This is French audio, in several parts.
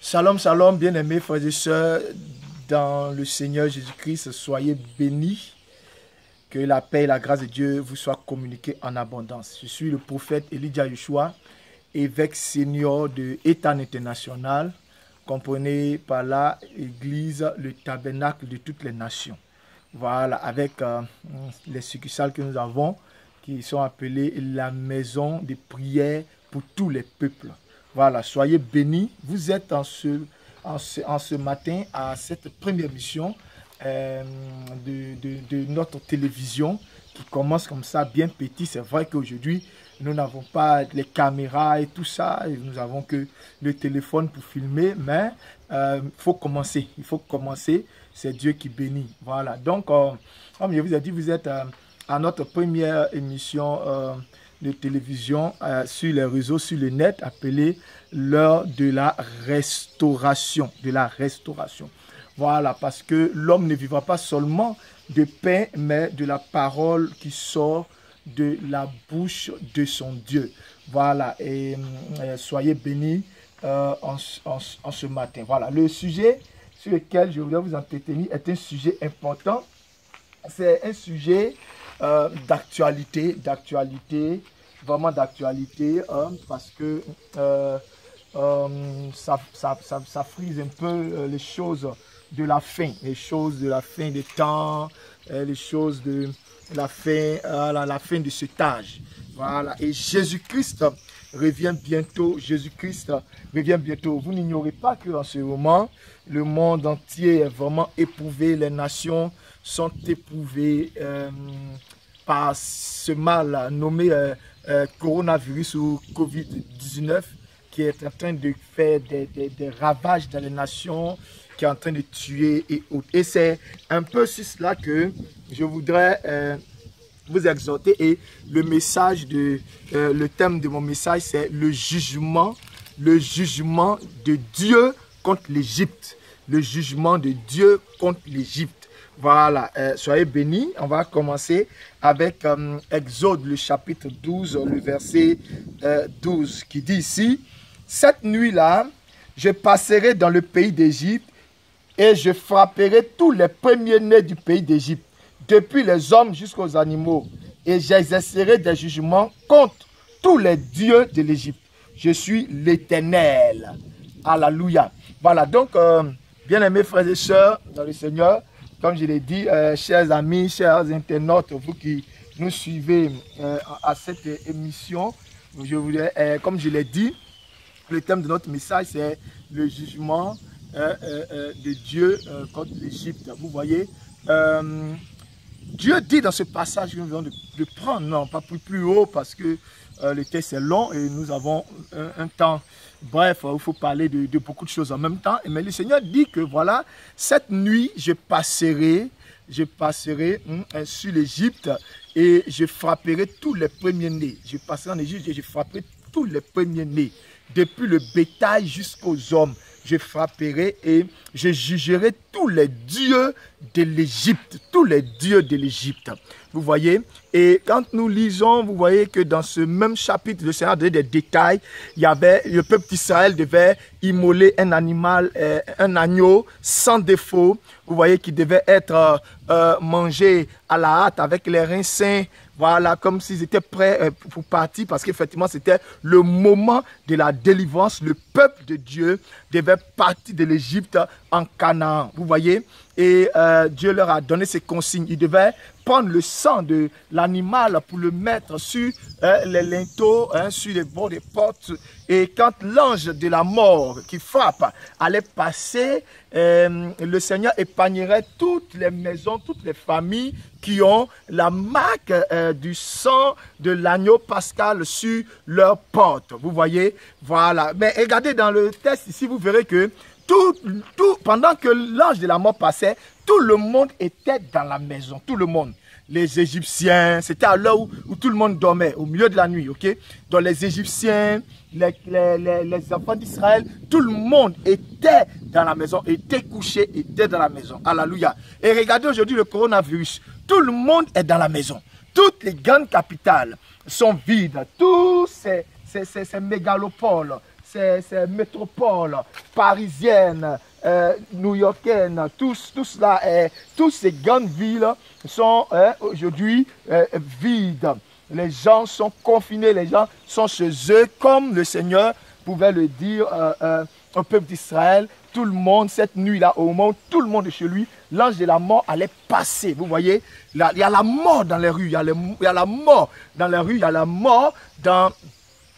Shalom, shalom, bien-aimés frères et sœurs, dans le Seigneur Jésus-Christ, soyez bénis, que la paix et la grâce de Dieu vous soient communiquées en abondance. Je suis le prophète Elijah Yeshua, évêque senior de Ethan International, comprenez par là Église, le tabernacle de toutes les nations. Voilà, avec les succursales que nous avons, qui sont appelées la maison de prière pour tous les peuples. Voilà, soyez bénis. Vous êtes en ce matin à cette première mission de notre télévision qui commence comme ça, bien petit. C'est vrai qu'aujourd'hui, nous n'avons pas les caméras et tout ça. Et nous n'avons que le téléphone pour filmer. Mais il faut commencer. Il faut commencer. C'est Dieu qui bénit. Voilà. Donc, comme je vous ai dit, vous êtes à notre première émission de télévision sur les réseaux, sur le net, appelée l'heure de la restauration. De la restauration. Voilà, parce que l'homme ne vivra pas seulement de pain, mais de la parole qui sort de la bouche de son Dieu. Voilà, et soyez bénis en ce matin. Voilà, le sujet sur lequel je voudrais vous entretenir est un sujet important. C'est un sujet d'actualité, vraiment d'actualité, parce que ça frise un peu les choses de la fin, des temps, les choses de la fin de cet âge. Voilà, et Jésus-Christ revient bientôt. Vous n'ignorez pas qu'en ce moment, le monde entier est vraiment éprouvé, les nations sont éprouvées par ce mal nommé coronavirus ou Covid-19 qui est en train de faire des ravages dans les nations, qui est en train de tuer et autres. Et c'est un peu sur cela que je voudrais vous exhorter. Et le thème de mon message, c'est le jugement de Dieu contre l'Égypte. Le jugement de Dieu contre l'Égypte. Voilà, soyez bénis. On va commencer avec Exode, le chapitre 12, le verset 12, qui dit ici: cette nuit-là, je passerai dans le pays d'Égypte et je frapperai tous les premiers-nés du pays d'Égypte, depuis les hommes jusqu'aux animaux, et j'exercerai des jugements contre tous les dieux de l'Égypte. Je suis l'Éternel. Alléluia. Voilà, donc, bien-aimés frères et sœurs dans le Seigneur, comme je l'ai dit, chers amis, chers internautes, vous qui nous suivez à cette émission, je voulais, comme je l'ai dit, le thème de notre message, c'est le jugement de Dieu contre l'Égypte. Vous voyez, Dieu dit dans ce passage que nous venons de prendre, non, pas plus haut, parce que le texte est long et nous avons un temps. Bref, il faut parler de beaucoup de choses en même temps. Mais le Seigneur dit que voilà, cette nuit, je passerai sur l'Égypte et je frapperai tous les premiers-nés. Je passerai en Égypte et je frapperai tous les premiers-nés, depuis le bétail jusqu'aux hommes. Je frapperai et je jugerai tous les dieux de l'Égypte. Tous les dieux de l'Égypte. Vous voyez? Et quand nous lisons, vous voyez que dans ce même chapitre, le Seigneur donnait des détails. Il y avait, le peuple d'Israël devait immoler un animal, un agneau sans défaut. Vous voyez qu'il devait être mangé à la hâte avec les reins sains. Voilà, comme s'ils étaient prêts pour partir, parce qu'effectivement, c'était le moment de la délivrance. Le peuple de Dieu devait partir de l'Égypte en Canaan. Vous voyez? Et Dieu leur a donné ces consignes. Ils devaient prendre le sang de l'animal pour le mettre sur les linteaux, sur les bords des portes. Et quand l'ange de la mort qui frappe allait passer, le Seigneur épargnerait toutes les maisons, toutes les familles qui ont la marque du sang de l'agneau pascal sur leurs portes. Vous voyez? Voilà. Mais regardez dans le texte ici, vous verrez que pendant que l'ange de la mort passait, tout le monde était dans la maison. Tout le monde. Les Égyptiens, c'était à l'heure où tout le monde dormait, au milieu de la nuit, ok? Donc les Égyptiens, les enfants d'Israël, tout le monde était dans la maison, était couché, était dans la maison. Alléluia. Et regardez aujourd'hui le coronavirus. Tout le monde est dans la maison. Toutes les grandes capitales sont vides. Tous ces mégalopoles, métropoles parisiennes, new-yorkaines, tous là, toutes ces grandes villes sont aujourd'hui vides. Les gens sont confinés, les gens sont chez eux, comme le Seigneur pouvait le dire au peuple d'Israël. Tout le monde, cette nuit-là, au moment où tout le monde est chez lui, l'ange de la mort allait passer. Vous voyez, il y a la mort dans les rues, il y a la mort dans les rues, il y a la mort dans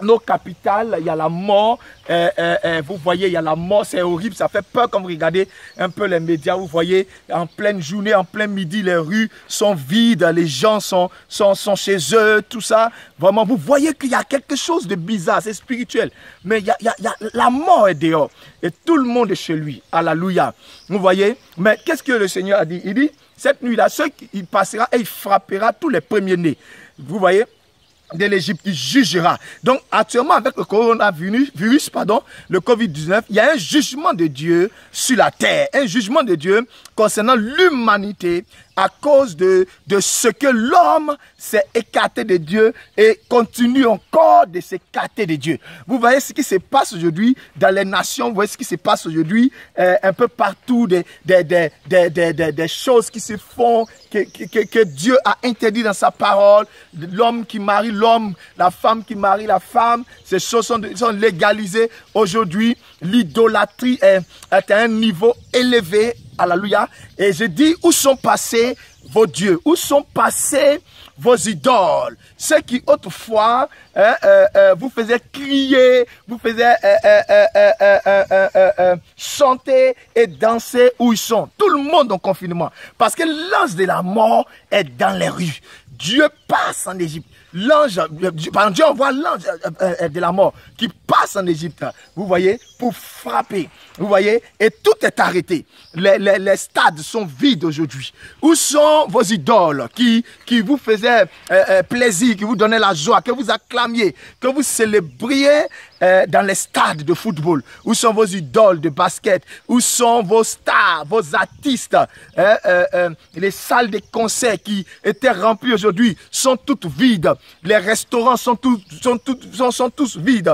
nos capitales, il y a la mort, vous voyez, il y a la mort, c'est horrible, ça fait peur quand vous regardez un peu les médias, vous voyez, en pleine journée, en plein midi, les rues sont vides, les gens sont chez eux, tout ça, vraiment, vous voyez qu'il y a quelque chose de bizarre, c'est spirituel, mais la mort est dehors, et tout le monde est chez lui, alléluia, vous voyez, mais qu'est-ce que le Seigneur a dit? Il dit, cette nuit-là, il passera et il frappera tous les premiers-nés, vous voyez, de l'Égypte, il jugera. Donc, actuellement, avec le coronavirus, le Covid-19, il y a un jugement de Dieu sur la terre, un jugement de Dieu concernant l'humanité à cause de ce que l'homme s'est écarté de Dieu et continue encore de s'écarter de Dieu. Vous voyez ce qui se passe aujourd'hui dans les nations, vous voyez ce qui se passe aujourd'hui un peu partout, des choses qui se font, que Dieu a interdit dans sa parole, l'homme qui marie l'homme, la femme qui marie la femme, ces choses sont légalisées aujourd'hui. L'idolâtrie est à un niveau élevé. Alléluia. Et je dis, où sont passés vos dieux? Où sont passés vos idoles? Ceux qui autrefois vous faisaient crier, vous faisaient chanter et danser, où ils sont? Tout le monde en confinement. Parce que l'ange de la mort est dans les rues. Dieu passe en Égypte. L'ange, Dieu envoie l'ange de la mort qui passe en Égypte, vous voyez, pour frapper, vous voyez, et tout est arrêté. Les stades sont vides aujourd'hui. Où sont vos idoles qui vous faisaient plaisir, qui vous donnaient la joie, que vous acclamiez, que vous célébriez dans les stades de football? Où sont vos idoles de basket? Où sont vos stars, vos artistes? Les salles de concert qui étaient remplies aujourd'hui sont toutes vides. Les restaurants sont tous vides.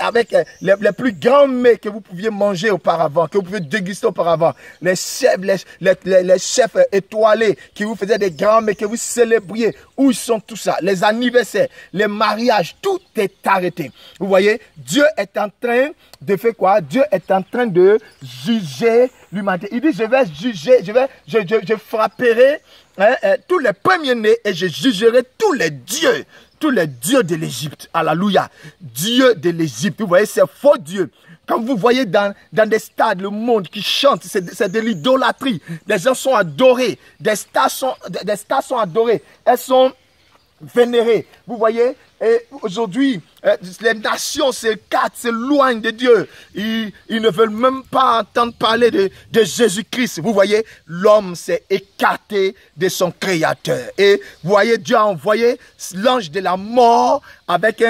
Avec les plus grands mets que vous pouviez manger auparavant, que vous pouviez déguster auparavant. Les chefs étoilés qui vous faisaient des grands mets que vous célébriez. Où sont tout ça? Les anniversaires, les mariages, tout est arrêté. Vous voyez, Dieu est en train de faire quoi? Dieu est en train de juger l'humanité. Il dit, je vais juger, je frapperai tous les premiers-nés et je jugerai tous les dieux de l'Égypte. Alléluia. Dieu de l'Égypte. Vous voyez, c'est faux Dieu. Quand vous voyez dans des stades le monde qui chante, c'est de l'idolâtrie. Les gens sont adorés. Des stars sont adorées. Elles sont vénérées. Vous voyez, et aujourd'hui, les nations s'éloignent de Dieu. Ils ne veulent même pas entendre parler de Jésus-Christ. Vous voyez, l'homme s'est écarté de son Créateur. Et vous voyez, Dieu a envoyé l'ange de la mort avec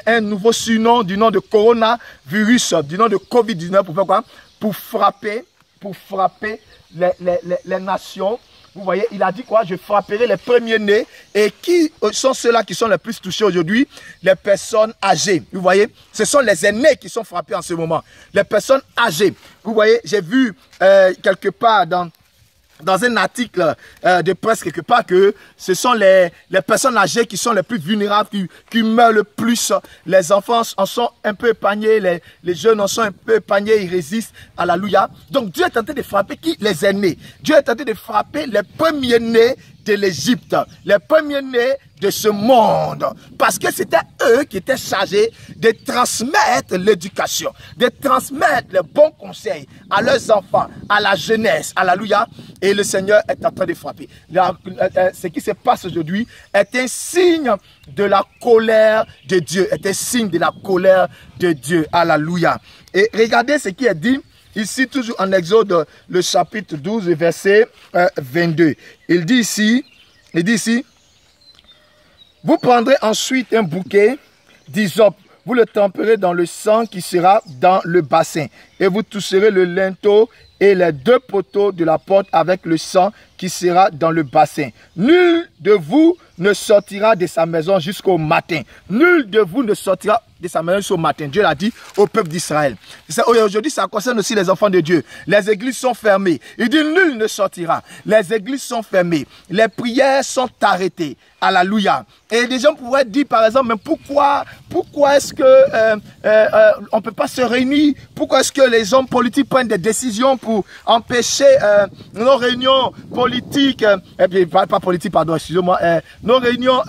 un nouveau surnom du nom de coronavirus, du nom de Covid-19. Pour faire quoi? Pour frapper les nations. Vous voyez, il a dit quoi? Je frapperai les premiers-nés. Et qui sont ceux-là qui sont les plus touchés aujourd'hui? Les personnes âgées. Vous voyez, ce sont les aînés qui sont frappés en ce moment. Les personnes âgées. Vous voyez, j'ai vu quelque part dans un article de presse quelque part que ce sont les personnes âgées qui sont les plus vulnérables, qui meurent le plus. Les enfants en sont un peu épargnés, les jeunes en sont un peu épargnés, ils résistent. Alléluia. Donc Dieu est en train de frapper qui? Les aînés. Dieu est en train de frapper les premiers-nés de l'Égypte, les premiers-nés de ce monde, parce que c'était eux qui étaient chargés de transmettre l'éducation, de transmettre les bons conseils à leurs enfants, à la jeunesse. Alléluia. Et le Seigneur est en train de frapper. Ce qui se passe aujourd'hui est un signe de la colère de Dieu, est un signe de la colère de Dieu. Alléluia. Et regardez ce qui est dit ici, toujours en Exode, le chapitre 12, verset 22. Il dit ici, vous prendrez ensuite un bouquet d'hysope, vous le tremperez dans le sang qui sera dans le bassin, et vous toucherez le linteau et les deux poteaux de la porte avec le sang qui sera dans le bassin. Nul de vous ne sortira de sa maison jusqu'au matin. Nul de vous ne sortira de sa maison jusqu'au matin. Dieu l'a dit au peuple d'Israël. Aujourd'hui, ça concerne aussi les enfants de Dieu. Les églises sont fermées. Il dit nul ne sortira. Les églises sont fermées. Les prières sont arrêtées. Alléluia. Et des gens pourraient dire par exemple, mais pourquoi est-ce que on ne peut pas se réunir? Pourquoi est-ce que les hommes politiques prennent des décisions pour empêcher nos réunions politiques, et puis pas politiques, pardon, excusez-moi, nos réunions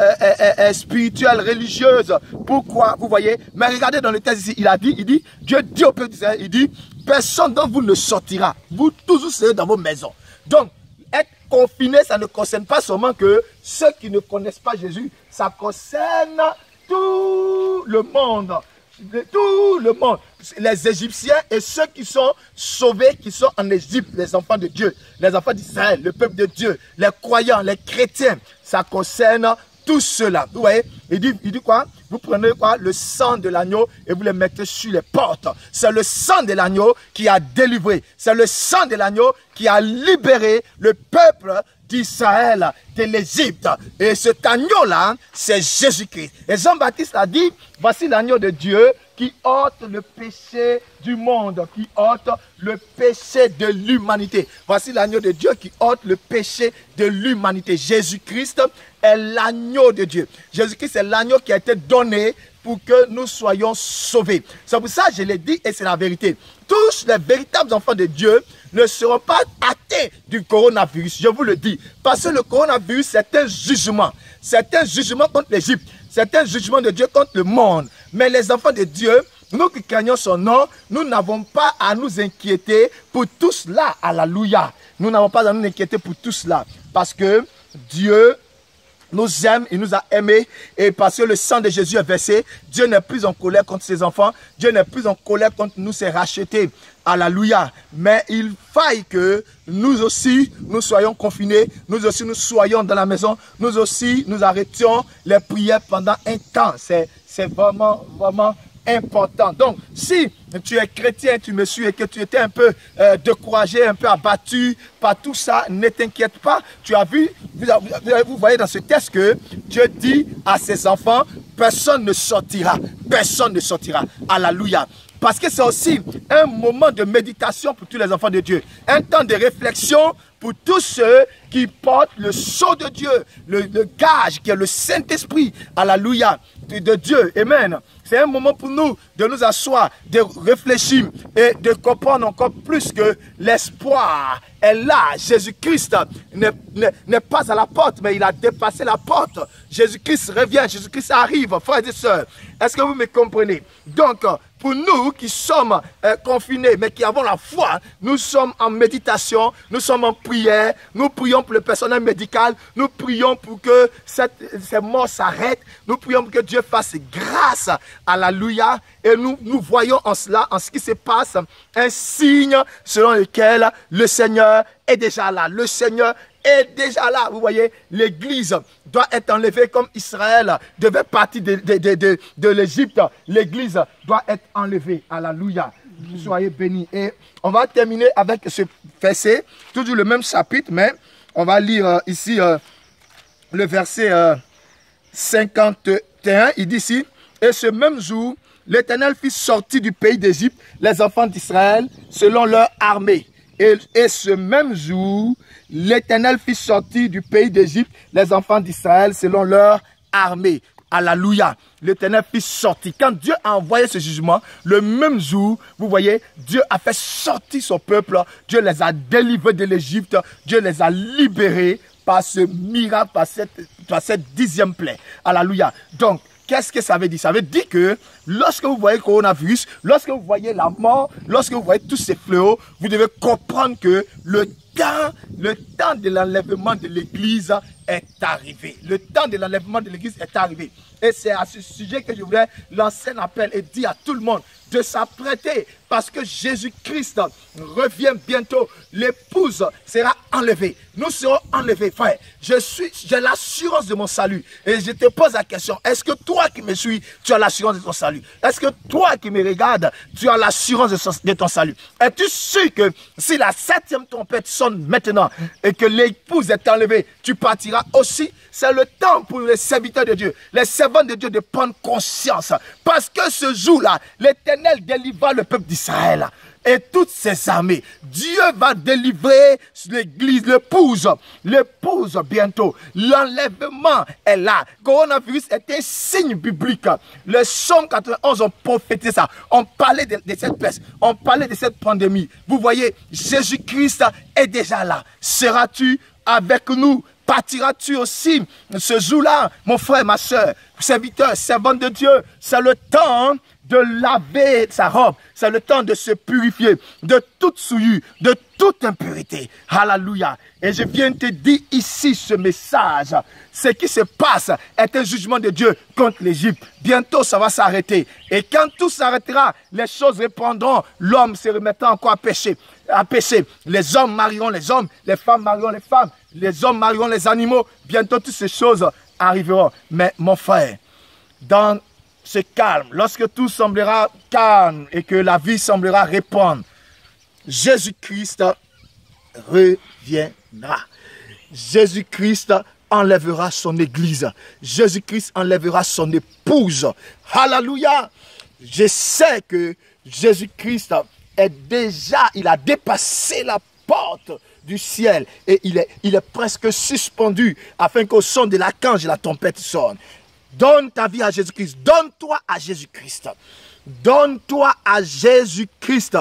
spirituelles, religieuses? Pourquoi? Vous voyez? Mais regardez dans le texte ici, il dit, Dieu dit au peuple d'Israël, il dit, personne d'entre vous ne sortira. Vous tous serez dans vos maisons. Donc, être confiné, ça ne concerne pas seulement que ceux qui ne connaissent pas Jésus, ça concerne tout le monde. Tout le monde. Les Égyptiens et ceux qui sont sauvés, qui sont en Égypte, les enfants de Dieu, les enfants d'Israël, le peuple de Dieu, les croyants, les chrétiens, ça concerne tout cela. Vous voyez, il dit quoi? Vous prenez quoi? Le sang de l'agneau et vous le mettez sur les portes. C'est le sang de l'agneau qui a délivré. C'est le sang de l'agneau qui a libéré le peuple d'Israël de l'Égypte. Et cet agneau-là, c'est Jésus-Christ. Et Jean-Baptiste a dit, voici l'agneau de Dieu qui ôte le péché du monde, qui ôte le péché de l'humanité. Voici l'agneau de Dieu qui ôte le péché de l'humanité. Jésus-Christ est l'agneau de Dieu. Jésus-Christ est l'agneau qui a été donné pour que nous soyons sauvés. C'est pour ça que je l'ai dit et c'est la vérité. Tous les véritables enfants de Dieu ne seront pas atteints du coronavirus. Je vous le dis. Parce que le coronavirus, c'est un jugement. C'est un jugement contre l'Égypte. C'est un jugement de Dieu contre le monde. Mais les enfants de Dieu, nous qui craignons son nom, nous n'avons pas à nous inquiéter pour tout cela. Alléluia. Nous n'avons pas à nous inquiéter pour tout cela. Parce que Dieu nous aime, il nous a aimés, et parce que le sang de Jésus est versé, Dieu n'est plus en colère contre ses enfants, Dieu n'est plus en colère contre nous, ses rachetés. Alléluia. Mais il faille que nous aussi, nous soyons confinés, nous aussi, nous soyons dans la maison, nous aussi, nous arrêtions les prières pendant un temps. C'est vraiment, vraiment important. Donc, si tu es chrétien, tu me suis et que tu étais un peu découragé, un peu abattu par tout ça, ne t'inquiète pas. Tu as vu, vous voyez dans ce texte que Dieu dit à ses enfants, personne ne sortira. Personne ne sortira. Alléluia. Parce que c'est aussi un moment de méditation pour tous les enfants de Dieu. Un temps de réflexion pour tous ceux qui portent le sceau de Dieu, le gage qui est le Saint-Esprit, alléluia, de Dieu. Amen. C'est un moment pour nous de nous asseoir, de réfléchir et de comprendre encore plus que l'espoir est là. Jésus-Christ n'est pas à la porte, mais il a dépassé la porte. Jésus-Christ revient, Jésus-Christ arrive, frères et sœurs. Est-ce que vous me comprenez? Donc, pour nous qui sommes confinés, mais qui avons la foi, nous sommes en méditation, nous sommes en prière, nous prions pour le personnel médical, nous prions pour que ces morts s'arrêtent, nous prions pour que Dieu fasse grâce, alléluia, et nous voyons en cela, en ce qui se passe, un signe selon lequel le Seigneur est déjà là. Le Seigneur est déjà là. Vous voyez, l'Église doit être enlevée comme Israël devait partir de l'Égypte. L'Église doit être enlevée. Alléluia. Soyez bénis. Et on va terminer avec ce verset, toujours le même chapitre, mais on va lire ici le verset 51. Il dit ici, et ce même jour, l'Éternel fit sortir du pays d'Égypte les enfants d'Israël selon leur armée. Et ce même jour, l'Éternel fit sortir du pays d'Égypte les enfants d'Israël selon leur armée. Alléluia. L'Éternel fit sortir. Quand Dieu a envoyé ce jugement, le même jour, vous voyez, Dieu a fait sortir son peuple. Dieu les a délivrés de l'Égypte. Dieu les a libérés par ce miracle, par cette 10e plaie. Alléluia. Donc, qu'est-ce que ça veut dire? Ça veut dire que lorsque vous voyez le coronavirus, lorsque vous voyez la mort, lorsque vous voyez tous ces fléaux, vous devez comprendre que le temps de l'enlèvement de l'Église est arrivé. Le temps de l'enlèvement de l'Église est arrivé. Et c'est à ce sujet que je voulais lancer un appel et dire à tout le monde de s'apprêter parce que Jésus-Christ revient bientôt. L'épouse sera enlevée. Nous serons enlevés, frère. J'ai l'assurance de mon salut. Et je te pose la question, est-ce que toi qui me suis, tu as l'assurance de ton salut? Est-ce que toi qui me regardes, tu as l'assurance de ton salut? Es-tu sûr que si la 7e trompette sonne, sonne maintenant et que l'épouse est enlevée, tu partiras aussi. C'est le temps pour les serviteurs de Dieu, les servants de Dieu de prendre conscience. Parce que ce jour-là, l'Éternel délivra le peuple d'Israël et toutes ses armées. Dieu va délivrer l'église, l'épouse bientôt. L'enlèvement est là. Coronavirus est un signe biblique. Le Psaume 91 ont prophétisé ça. On parlait de cette peste, on parlait de cette pandémie. Vous voyez, Jésus-Christ est déjà là. Seras-tu avec nous? Partiras-tu aussi ce jour-là, mon frère, ma soeur, serviteur, servante de Dieu? C'est le temps de laver sa robe. C'est le temps de se purifier de toute souillure, de toute impurité. Alléluia. Et je viens te dire ici ce message. Ce qui se passe est un jugement de Dieu contre l'Égypte. Bientôt, ça va s'arrêter. Et quand tout s'arrêtera, les choses reprendront. L'homme se remettra encore à pécher. Les hommes marieront les hommes, les femmes marieront les femmes, les hommes marieront les animaux. Bientôt, toutes ces choses arriveront. Mais mon frère, dans ce calme, lorsque tout semblera calme et que la vie semblera répondre, Jésus-Christ reviendra. Jésus-Christ enlèvera son église. Jésus-Christ enlèvera son épouse. Alléluia. Je sais que Jésus-Christ est déjà, il a dépassé la porte du ciel et il est presque suspendu afin qu'au son de l'archange la tempête sonne. Donne ta vie à Jésus-Christ. Donne-toi à Jésus-Christ. Donne-toi à Jésus-Christ.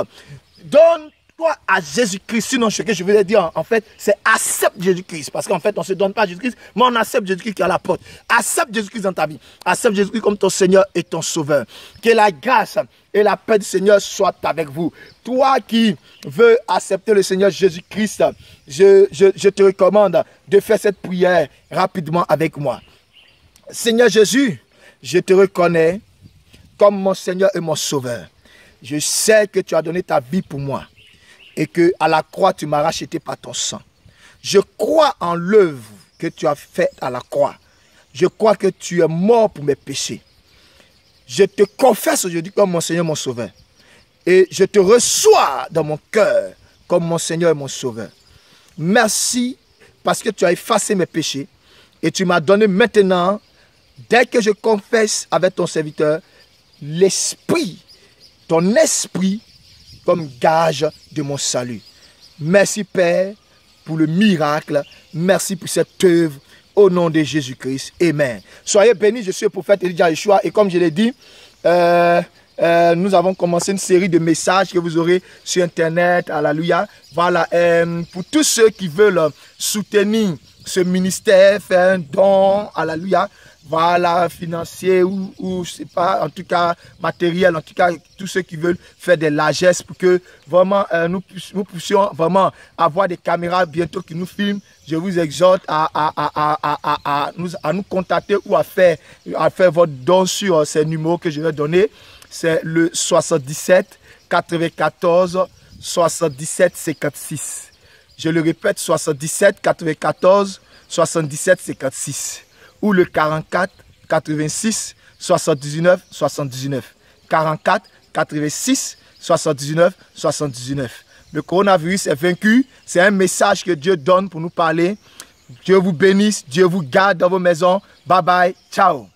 Donne-toi à Jésus-Christ. Sinon, ce que je voulais dire, en fait, c'est accepte Jésus-Christ. Parce qu'en fait, on ne se donne pas à Jésus-Christ, mais on accepte Jésus-Christ qui est à la porte. Accepte Jésus-Christ dans ta vie. Accepte Jésus-Christ comme ton Seigneur et ton Sauveur. Que la grâce et la paix du Seigneur soient avec vous. Toi qui veux accepter le Seigneur Jésus-Christ, je te recommande de faire cette prière rapidement avec moi. Seigneur Jésus, je te reconnais comme mon Seigneur et mon Sauveur. Je sais que tu as donné ta vie pour moi et que à la croix, tu m'as racheté par ton sang. Je crois en l'œuvre que tu as faite à la croix. Je crois que tu es mort pour mes péchés. Je te confesse aujourd'hui comme mon Seigneur et mon Sauveur. Et je te reçois dans mon cœur comme mon Seigneur et mon Sauveur. Merci parce que tu as effacé mes péchés et tu m'as donné maintenant, dès que je confesse avec ton serviteur, l'Esprit, ton Esprit comme gage de mon salut. Merci Père pour le miracle. Merci pour cette œuvre. Au nom de Jésus-Christ. Amen. Soyez bénis, je suis le prophète Elijah Yeshua. Et comme je l'ai dit, nous avons commencé une série de messages que vous aurez sur Internet. Alléluia. Voilà. Pour tous ceux qui veulent soutenir ce ministère, faire un don. Alléluia. Voilà, financier ou je sais pas, en tout cas matériel, en tout cas tous ceux qui veulent faire des largesses pour que vraiment nous puissions vraiment avoir des caméras bientôt qui nous filment. Je vous exhorte à nous contacter ou à faire votre don sur ces numéros que je vais donner. C'est le 77 94 77 56. Je le répète, 77 94 77 56. Ou le 44 86 79 79. 44 86 79 79. Le coronavirus est vaincu. C'est un message que Dieu donne pour nous parler. Dieu vous bénisse. Dieu vous garde dans vos maisons. Bye bye. Ciao.